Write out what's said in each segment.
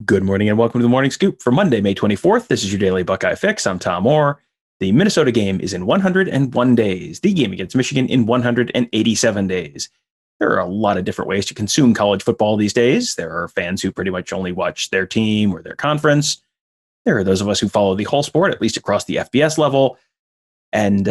Good morning and welcome to the Morning Scoop for Monday, May 24th. This is your daily Buckeye fix. I'm Tom Orr. The Minnesota game is in 101 days. The game against Michigan in 187 days. There are a lot of different ways to consume college football these days. There are fans who pretty much only watch their team or their conference. There are those of us who follow the whole sport, at least across the FBS level. And,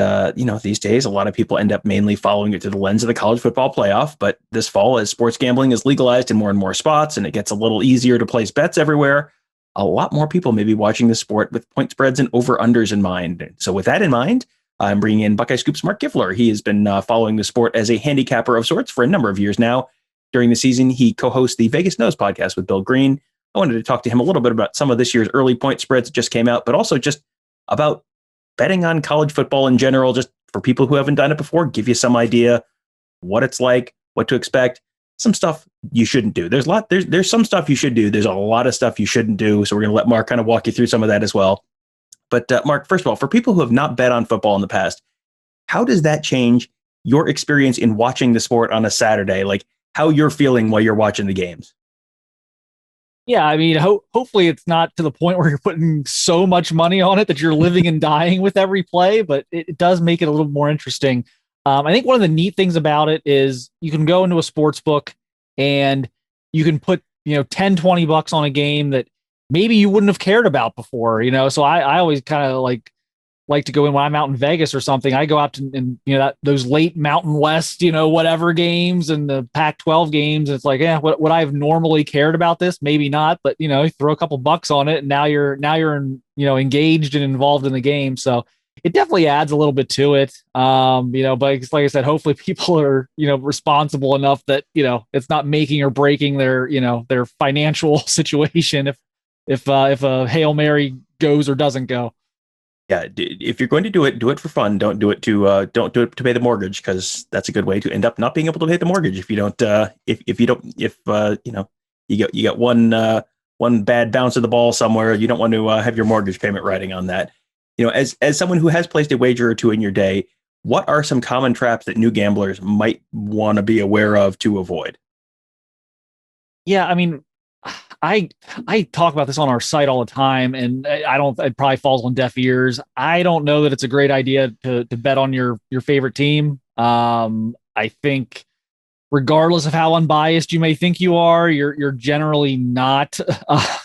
these days, a lot of people end up mainly following it through the lens of the college football playoff. But this fall, as sports gambling is legalized in more and more spots and it gets a little easier to place bets everywhere, a lot more people may be watching the sport with point spreads and over-unders in mind. So with that in mind, I'm bringing in Buckeye Scoop's Marc Givler. He has been following the sport as a handicapper of sorts for a number of years now. During the season, he co-hosts the Vegas Knows podcast with Bill Green. I wanted to talk to him a little bit about some of this year's early point spreads that just came out, but also just about betting on college football in general, just for people who haven't done it before, give you some idea what it's like, what to expect, some stuff you shouldn't do. There's some stuff you should do. There's a lot of stuff you shouldn't do. So we're going to let Marc kind of walk you through some of that as well. But Marc, first of all, for people who have not bet on football in the past, how does that change your experience in watching the sport on a Saturday? Like how you're feeling while you're watching the games? Yeah, I mean, hopefully it's not to the point where you're putting so much money on it that you're living and dying with every play, but it does make it a little more interesting. I think one of the neat things about it is you can go into a sports book and you can put, 10, $20 on a game that maybe you wouldn't have cared about before, So I always kind of like to go in when I'm out in Vegas or something. I go out to, and those late Mountain West, whatever games and the Pac-12 games. It's like, would I have normally cared about this? Maybe not, but you throw a couple bucks on it, and now you're engaged and involved in the game. So it definitely adds a little bit to it. But like I said, hopefully people are responsible enough that it's not making or breaking their financial situation if a Hail Mary goes or doesn't go. Yeah, if you're going to do it for fun. Don't do it to pay the mortgage, because that's a good way to end up not being able to pay the mortgage if you don't. You get one bad bounce of the ball somewhere, you don't want to have your mortgage payment riding on that. As someone who has placed a wager or two in your day, what are some common traps that new gamblers might want to be aware of to avoid? Yeah, I mean, I talk about this on our site all the time, and it probably falls on deaf ears. I don't know that it's a great idea to bet on your favorite team. I think regardless of how unbiased you may think you are, you're generally not.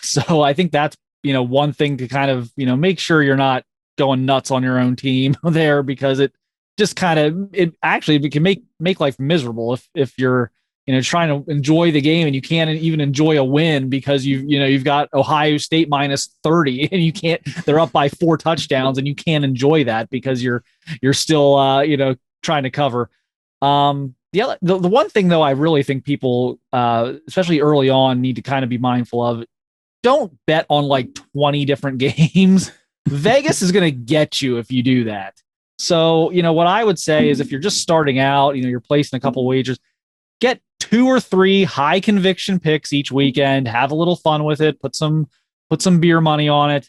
So I think that's, one thing to kind of, make sure you're not going nuts on your own team there, because it just it can make life miserable if you're, trying to enjoy the game and you can't even enjoy a win because you've got Ohio State minus 30 and they're up by 4 touchdowns and you can't enjoy that because you're still, trying to cover. The one thing though, I really think people, especially early on, need to kind of be mindful of: don't bet on like 20 different games. Vegas is going to get you if you do that. So, what I would say is if you're just starting out, you're placing a couple wagers, get 2 or 3 high conviction picks each weekend, have a little fun with it, put some beer money on it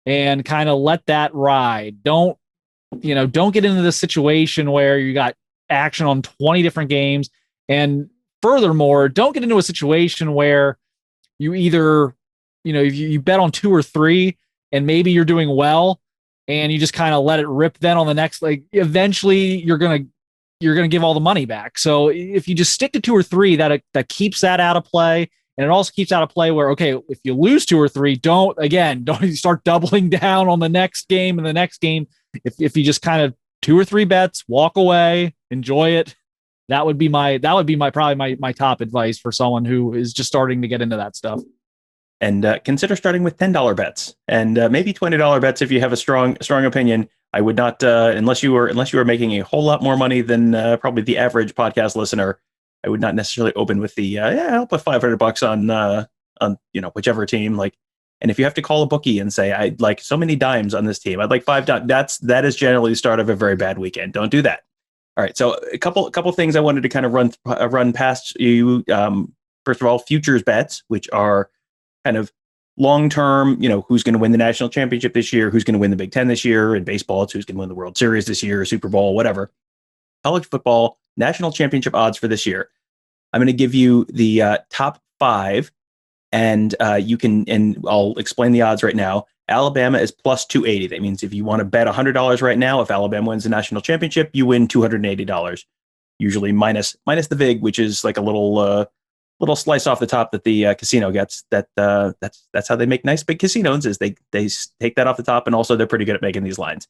and kind of let that ride. Don't get into the situation where you got action on 20 different games. And furthermore, don't get into a situation where you either, you bet on 2 or 3 and maybe you're doing well and you just kind of let it rip then on the next, eventually you're going to give all the money back. So if you just stick to 2 or 3, that keeps that out of play. And it also keeps out of play where, okay, if you lose 2 or 3, don't start doubling down on the next game and the next game. If you just kind of 2 or 3 bets, walk away, enjoy it. That would be probably my top advice for someone who is just starting to get into that stuff. And consider starting with $10 bets and maybe $20 bets if you have a strong opinion. I would not, unless you were making a whole lot more money than probably the average podcast listener. I would not necessarily open with the I'll put $500 on whichever team. And if you have to call a bookie and say I'd like so many dimes on this team, I'd like $5. That is generally the start of a very bad weekend. Don't do that. All right, so a couple things I wanted to kind of run past you. First of all, futures bets, which are kind of long-term, who's going to win the national championship this year, who's going to win the Big Ten this year. In baseball, it's who's going to win the World Series this year, Super Bowl, whatever. College football, national championship odds for this year. I'm going to give you the top 5 And you can, and I'll explain the odds right now. Alabama is plus 280. That means if you want to bet $100 right now, if Alabama wins the national championship, you win $280. Usually minus the vig, which is like a little slice off the top that the casino gets. That's how they make nice big casinos, is they take that off the top, and also they're pretty good at making these lines.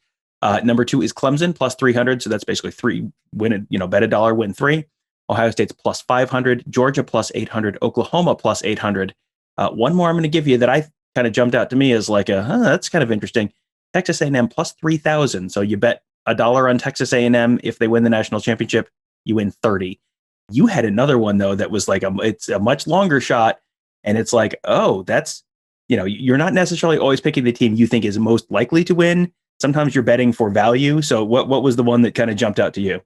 Number 2 is Clemson plus 300, so that's basically three win. Bet a dollar, win three. Ohio State's plus 500, Georgia plus 800, Oklahoma plus 800. One more I'm going to give you that I kind of jumped out to me as like that's kind of interesting. Texas A&M plus 3,000. So you bet a dollar on Texas A&M if they win the national championship, you win 30. You had another one though that was like it's a much longer shot, and it's like, oh, that's, you're not necessarily always picking the team you think is most likely to win. Sometimes you're betting for value. So what was the one that kind of jumped out to you?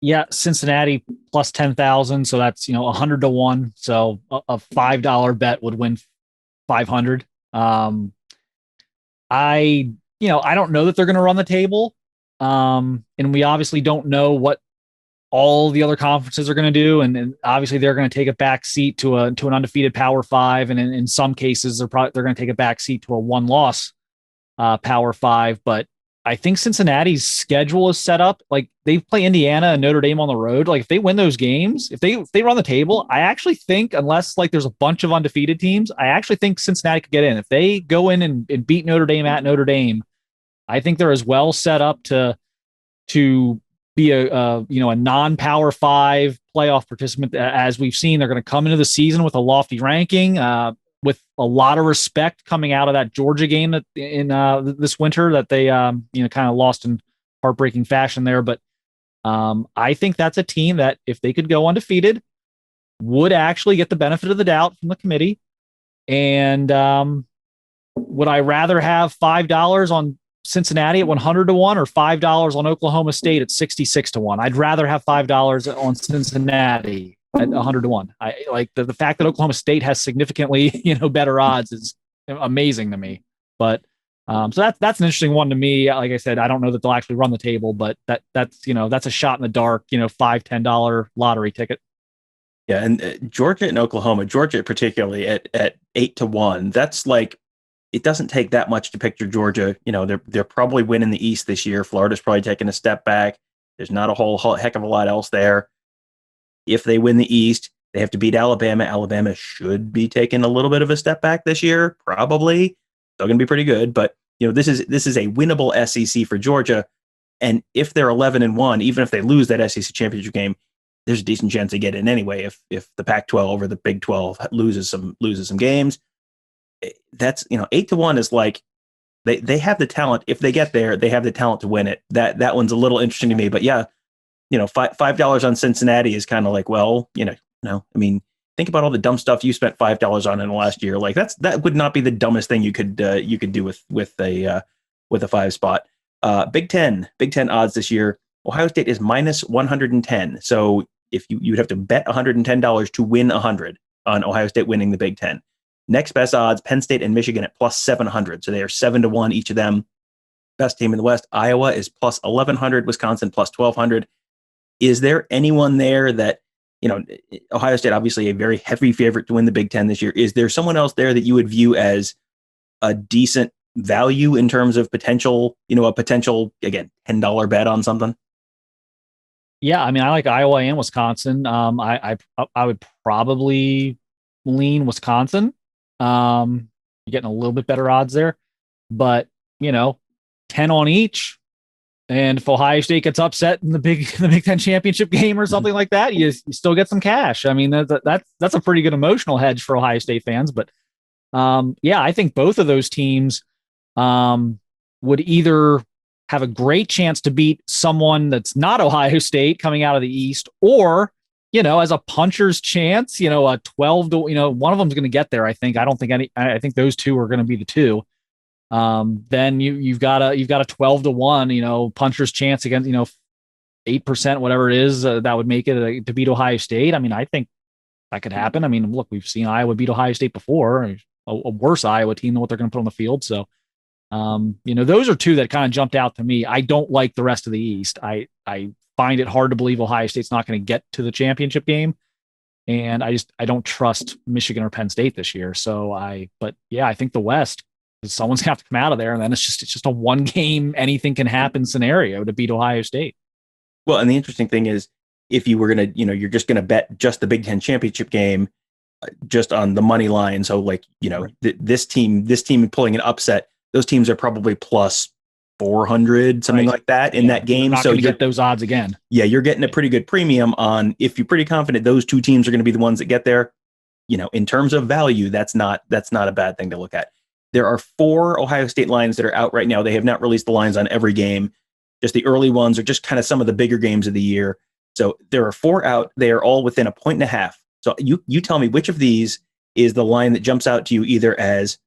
Yeah, Cincinnati plus 10,000. So that's 100 to 1. So a $5 bet would win 500. I don't know that they're going to run the table, and we obviously don't know what all the other conferences are going to do, and obviously they're going to take a back seat to an undefeated Power Five, and in some cases they're going to take a back seat to a one-loss Power Five. But I think Cincinnati's schedule is set up like they play Indiana and Notre Dame on the road. Like if they win those games, if they run the table, I actually think, unless like there's a bunch of undefeated teams, I actually think Cincinnati could get in. If they go in and beat Notre Dame at Notre Dame, I think they're as well set up to be a non-Power Five playoff participant. As we've seen, they're going to come into the season with a lofty ranking, with a lot of respect coming out of that Georgia game that in this winter that they kind of lost in heartbreaking fashion there. But I think that's a team that, if they could go undefeated, would actually get the benefit of the doubt from the committee. And would I rather have $5 on Cincinnati at 100 to 1 or $5 on Oklahoma State at 66 to 1? I'd rather have $5 on Cincinnati at 100 to 1. I like the fact that Oklahoma State has significantly, better odds is amazing to me. But so that's an interesting one to me. Like I said, I don't know that they'll actually run the table, but that's a shot in the dark, $5-10 lottery ticket. Yeah, and Georgia and Oklahoma, Georgia particularly at 8 to 1. That's like, it doesn't take that much to picture Georgia. They're probably winning the East this year. Florida's probably taking a step back. There's not a whole heck of a lot else there. If they win the East, they have to beat Alabama. Alabama should be taking a little bit of a step back this year, probably. Still going to be pretty good, but this is a winnable SEC for Georgia. And if they're 11-1, even if they lose that SEC championship game, there's a decent chance they get in anyway. If the Pac-12 or the Big 12 loses some games. That's 8 to 1 is like they have the talent. If they get there, they have the talent to win it. That one's a little interesting to me. But yeah, $5 on Cincinnati is kind of like, well, I mean, think about all the dumb stuff you spent $5 on in the last year. Like that would not be the dumbest thing you could do with a 5 spot. Big Ten odds this year. Ohio State is minus 110. So if you'd have to bet $110 to win 100 on Ohio State winning the Big Ten. Next best odds, Penn State and Michigan at plus 700. So they are 7 to 1 each of them. Best team in the West, Iowa is plus 1,100, Wisconsin plus 1,200. Is there anyone there that, Ohio State, obviously a very heavy favorite to win the Big Ten this year. Is there someone else there that you would view as a decent value in terms of potential, a potential, again, $10 bet on something? Yeah, I mean, I like Iowa and Wisconsin. I would probably lean Wisconsin. You're getting a little bit better odds there, but 10 on each. And if Ohio State gets upset in the Big Ten championship game or something like that, you still get some cash. I mean, that's a pretty good emotional hedge for Ohio State fans. But yeah, I think both of those teams would either have a great chance to beat someone that's not Ohio State coming out of the East, or as a puncher's chance, a 12 to, one of them's going to get there. I think those two are going to be the two. Then you've got a 12 to 1, puncher's chance against, 8%, whatever it is, that would make it to beat Ohio State. I mean, I think that could happen. I mean, look, we've seen Iowa beat Ohio State before, a worse Iowa team than what they're going to put on the field. So, those are two that kind of jumped out to me. I don't like the rest of the East. I find it hard to believe Ohio State's not going to get to the championship game. And I don't trust Michigan or Penn State this year. But yeah, I think the West, someone's gonna have to come out of there, and then it's just a one game, anything can happen scenario to beat Ohio State. Well, and the interesting thing is, if you were gonna, you're just gonna bet just the Big Ten championship game, just on the money line. So like, this team pulling an upset, those teams are probably plus 400, something like that in that game. Not so you get those odds again. Yeah, you're getting a pretty good premium on, if you're pretty confident those two teams are going to be the ones that get there. In terms of value, that's not a bad thing to look at. There are 4 Ohio State lines that are out right now. They have not released the lines on every game. Just the early ones are just kind of some of the bigger games of the year. So there are 4 out. They are all within 1.5 points. So you tell me which of these is the line that jumps out to you, either as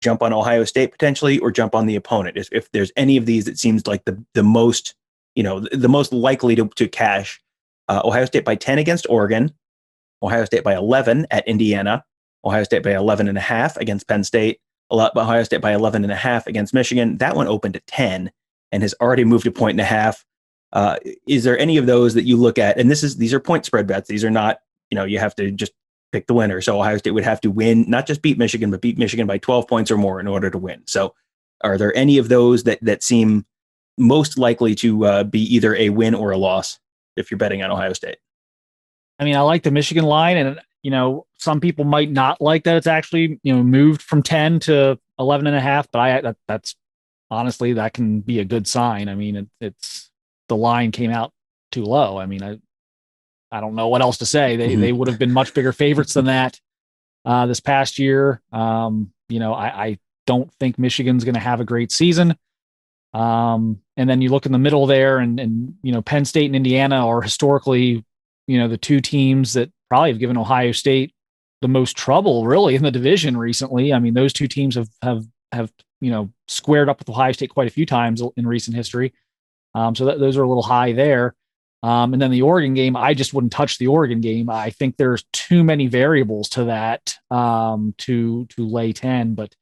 jump on Ohio State potentially or jump on the opponent. If there's any of these that seems like the most, the most likely to cash. Ohio State by 10 against Oregon, Ohio State by 11 at Indiana, Ohio State by 11.5 against Penn State, Ohio State by 11.5 against Michigan. That one opened at 10 and has already moved to 1.5. Is there any of those that you look at? And these are point spread bets. These are not, you have to just pick the winner. So Ohio State would have to win, not just beat Michigan, but beat Michigan by 12 points or more in order to win. So are there any of those that seem most likely to be either a win or a loss if you're betting on Ohio State? I mean, I like the Michigan line, and some people might not like that it's actually moved from 10 to 11.5, but that's honestly, that can be a good sign. I mean, it's the line came out too low. I mean, I don't know what else to say. They would have been much bigger favorites than that this past year. I don't think Michigan's going to have a great season. And then you look in the middle there, and Penn State and Indiana are historically, the two teams that probably have given Ohio State the most trouble really in the division recently. I mean, those two teams have squared up with Ohio State quite a few times in recent history. So those are a little high there. And then the Oregon game, I just wouldn't touch the Oregon game. I think there's too many variables to that to lay 10. But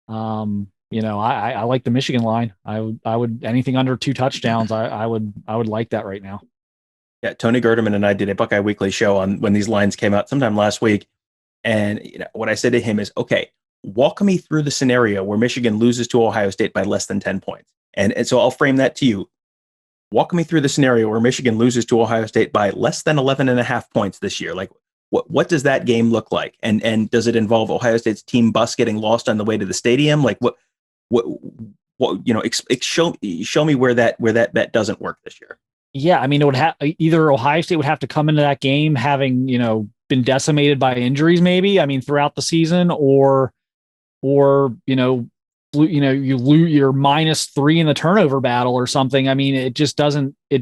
I like the Michigan line. I would anything under 2 touchdowns. I would like that right now. Yeah, Tony Gerdeman and I did a Buckeye Weekly show on when these lines came out sometime last week, and what I said to him is, okay, walk me through the scenario where Michigan loses to Ohio State by less than 10 points, and so I'll frame that to you. Walk me through the scenario where Michigan loses to Ohio State by less than 11.5 points this year. Like, what does that game look like? And does it involve Ohio State's team bus getting lost on the way to the stadium? Like, show me where that bet doesn't work this year. Yeah, I mean, it would have either Ohio State would have to come into that game having been decimated by injuries, maybe. I mean, throughout the season, or you lose, you're -3 in the turnover battle or something. I mean, it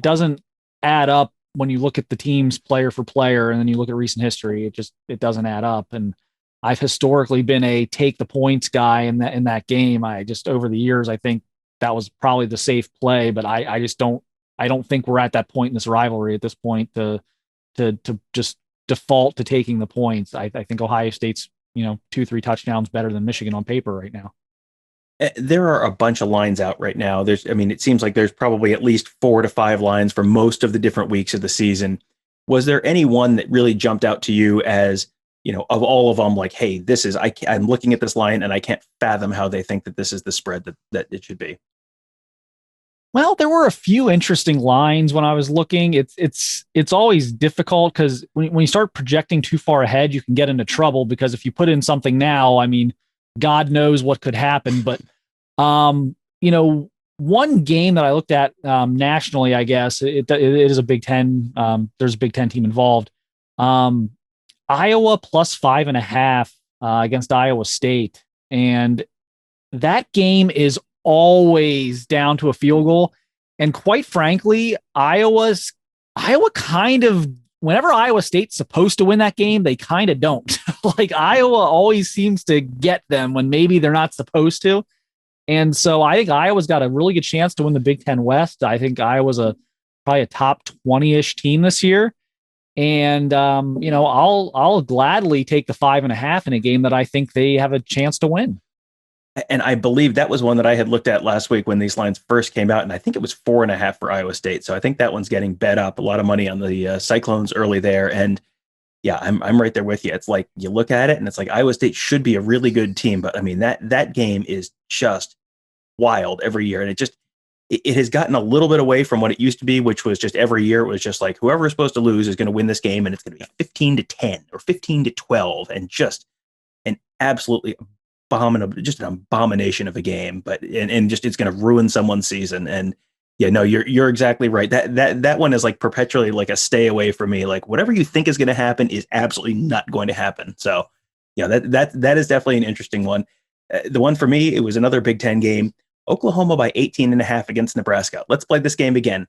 doesn't add up when you look at the teams player for player, and then you look at recent history. It doesn't add up. And I've historically been a take the points guy in that game. I just over the years, I think that was probably the safe play, but I don't think we're at that point in this rivalry at this point to just default to taking the points. I think Ohio State's 2-3 touchdowns better than Michigan on paper right now. There are a bunch of lines out right now. It seems like there's probably at least 4 to 5 lines for most of the different weeks of the season. Was there any one that really jumped out to you as, of all of them, like, hey, I'm looking at this line and I can't fathom how they think that this is the spread that it should be? Well, there were a few interesting lines when I was looking. It's always difficult because when you start projecting too far ahead, you can get into trouble, because if you put in something now, I mean, God knows what could happen. But, one game that I looked at nationally, I guess it is a Big Ten. There's a Big Ten team involved. Iowa +5.5 against Iowa State. And that game is always down to a field goal. And quite frankly, Iowa kind of, whenever Iowa State's supposed to win that game, they kind of don't. Like, Iowa always seems to get them when maybe they're not supposed to. And so I think Iowa's got a really good chance to win the Big Ten West. I think Iowa's probably a top 20-ish team this year. And, I'll gladly take the 5.5 in a game that I think they have a chance to win. And I believe that was one that I had looked at last week when these lines first came out, and I think it was 4.5 for Iowa State. So I think that one's getting bet up. A lot of money on the Cyclones early there. And Yeah, I'm right there with you. It's like you look at it and it's like Iowa State should be a really good team, but I mean that game is just wild every year, and it has gotten a little bit away from what it used to be, which was just every year it was just like whoever is supposed to lose is going to win this game, and it's going to be 15-10 or 15-12, and just an absolutely abominable, just an abomination of a game. But and just it's going to ruin someone's season. And yeah, no, you're exactly right. That one is like perpetually like a stay away from me. Like whatever you think is going to happen is absolutely not going to happen. So yeah, that is definitely an interesting one. The one for me, it was another Big Ten game. Oklahoma by 18.5 against Nebraska. Let's play this game again.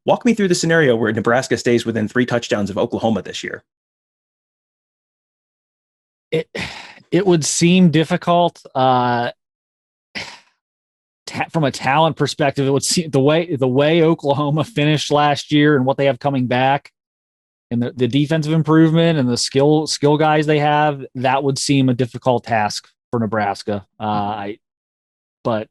Walk me through the scenario where Nebraska stays within 3 touchdowns of Oklahoma this year. It would seem difficult. From a talent perspective, it would seem the way Oklahoma finished last year and what they have coming back, and the defensive improvement and the skill guys they have, that would seem a difficult task for Nebraska. But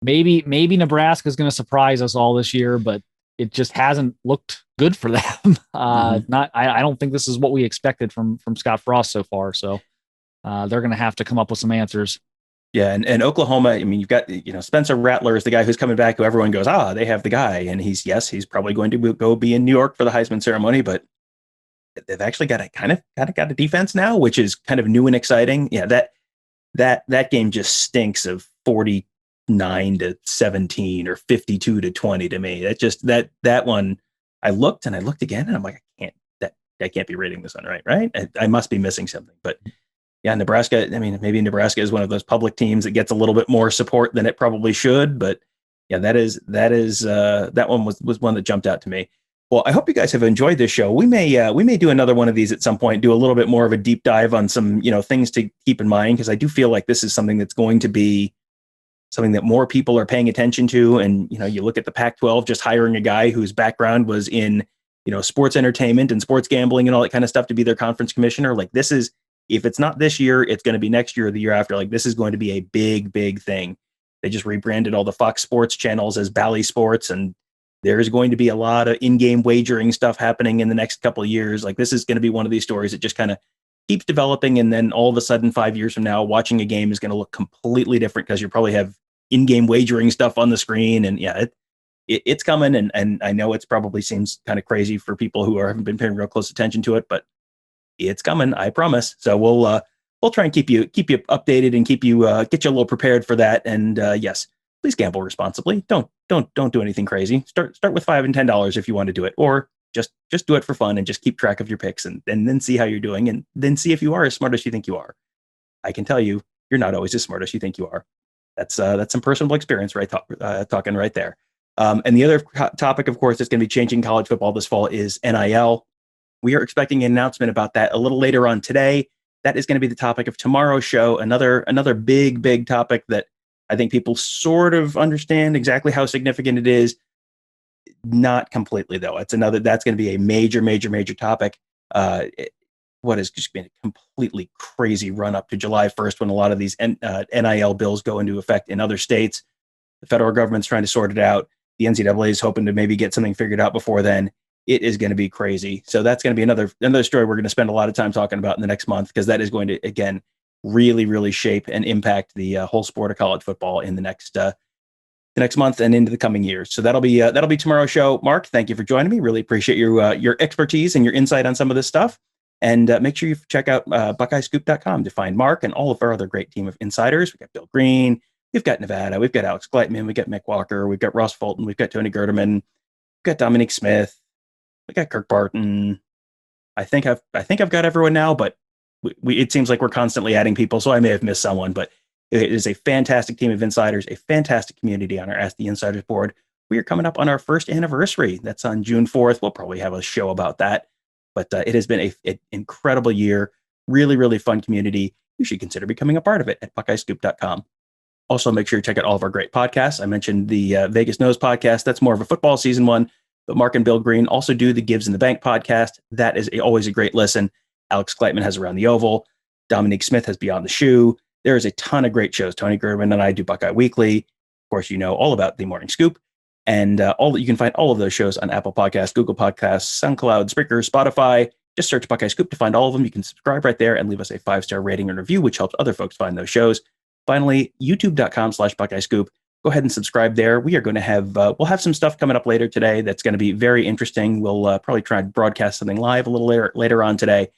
maybe Nebraska is going to surprise us all this year, but it just hasn't looked good for them. I don't think this is what we expected from Scott Frost so far. So they're going to have to come up with some answers. Yeah, and Oklahoma, I mean, you've got, Spencer Rattler is the guy who's coming back, who everyone goes, they have the guy. And he's probably going to go be in New York for the Heisman ceremony, but they've actually got a defense now, which is kind of new and exciting. Yeah, that game just stinks of 49-17 or 52-20 to me. That one, I looked again and I'm like, I can't be rating this one right? I must be missing something. But yeah, Nebraska, I mean, maybe Nebraska is one of those public teams that gets a little bit more support than it probably should. But yeah, that one was one that jumped out to me. Well, I hope you guys have enjoyed this show. We may do another one of these at some point, do a little bit more of a deep dive on some, things to keep in mind, because I do feel like this is something that's going to be something that more people are paying attention to. And, you look at the Pac-12 just hiring a guy whose background was in, sports entertainment and sports gambling and all that kind of stuff to be their conference commissioner. Like, this is, if it's not this year, it's going to be next year or the year after. Like, this is going to be a big, big thing. They just rebranded all the Fox Sports channels as Bally Sports, and there's going to be a lot of in-game wagering stuff happening in the next couple of years. Like, this is going to be one of these stories that just kind of keeps developing. And then all of a sudden, 5 years from now, watching a game is going to look completely different, because you probably have in-game wagering stuff on the screen. And yeah, it's coming. And I know it's probably seems kind of crazy for people who haven't been paying real close attention to it, but it's coming, I promise. So we'll try and keep you updated and keep you get you a little prepared for that. And yes, please gamble responsibly. Don't do anything crazy. Start with $5 and $10 if you want to do it, or just do it for fun and just keep track of your picks, and then see how you're doing, and then see if you are as smart as you think you are. I can tell you, you're not always as smart as you think you are. That's some personal experience, right? Talking right there. And the other topic, of course, that's going to be changing college football this fall is NIL. We are expecting an announcement about that a little later on today. That is going to be the topic of tomorrow's show. Another big topic that I think people sort of understand exactly how significant it is. Not completely, though. That's going to be a major topic. What has just been a completely crazy run up to July 1st, when a lot of these NIL bills go into effect in other states. The federal government's trying to sort it out. The NCAA is hoping to maybe get something figured out before then. It is going to be crazy. So that's going to be another story we're going to spend a lot of time talking about in the next month, because that is going to, again, really shape and impact the whole sport of college football in the next month and into the coming years. So that'll be tomorrow's show. Marc, thank you for joining me. Really appreciate your expertise and your insight on some of this stuff. And make sure you check out BuckeyeScoop.com to find Marc and all of our other great team of insiders. We've got Bill Green, we've got Nevada, we've got Alex Gleitman, we've got Mick Walker, we've got Ross Fulton, we've got Tony Gerdeman, we've got Dominique Smith, we got Kirk Barton. I think I've got everyone now, but it seems like we're constantly adding people, so I may have missed someone. But it is a fantastic team of insiders, a fantastic community on our Ask the Insiders board. We are coming up on our first anniversary. That's on June 4th. We'll probably have a show about that. But it has been an incredible year, really fun community. You should consider becoming a part of it at BuckeyeScoop.com. Also, make sure you check out all of our great podcasts. I mentioned the Vegas Knows podcast. That's more of a football season one. But Marc and Bill Green also do the Gives in the Bank podcast. That is always a great listen. Alex Gleitman has Around the Oval. Dominique Smith has Beyond the Shoe. There is a ton of great shows. Tony Gerdeman and I do Buckeye Weekly. Of course, you know all about the Morning Scoop. And you can find all of those shows on Apple Podcasts, Google Podcasts, SoundCloud, Spreaker, Spotify. Just search Buckeye Scoop to find all of them. You can subscribe right there and leave us a 5-star rating and review, which helps other folks find those shows. Finally, youtube.com/Buckeye Scoop. Go ahead and subscribe there. We are going to have, we'll have some stuff coming up later today that's going to be very interesting. We'll probably try and broadcast something live a little later on today.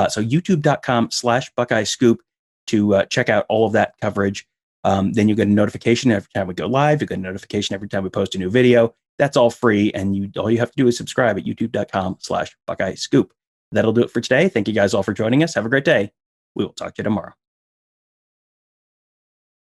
So youtube.com/Buckeye Scoop to check out all of that coverage. Then you get a notification every time we go live. You get a notification every time we post a new video. That's all free. And all you have to do is subscribe at youtube.com/Buckeye Scoop. That'll do it for today. Thank you guys all for joining us. Have a great day. We will talk to you tomorrow.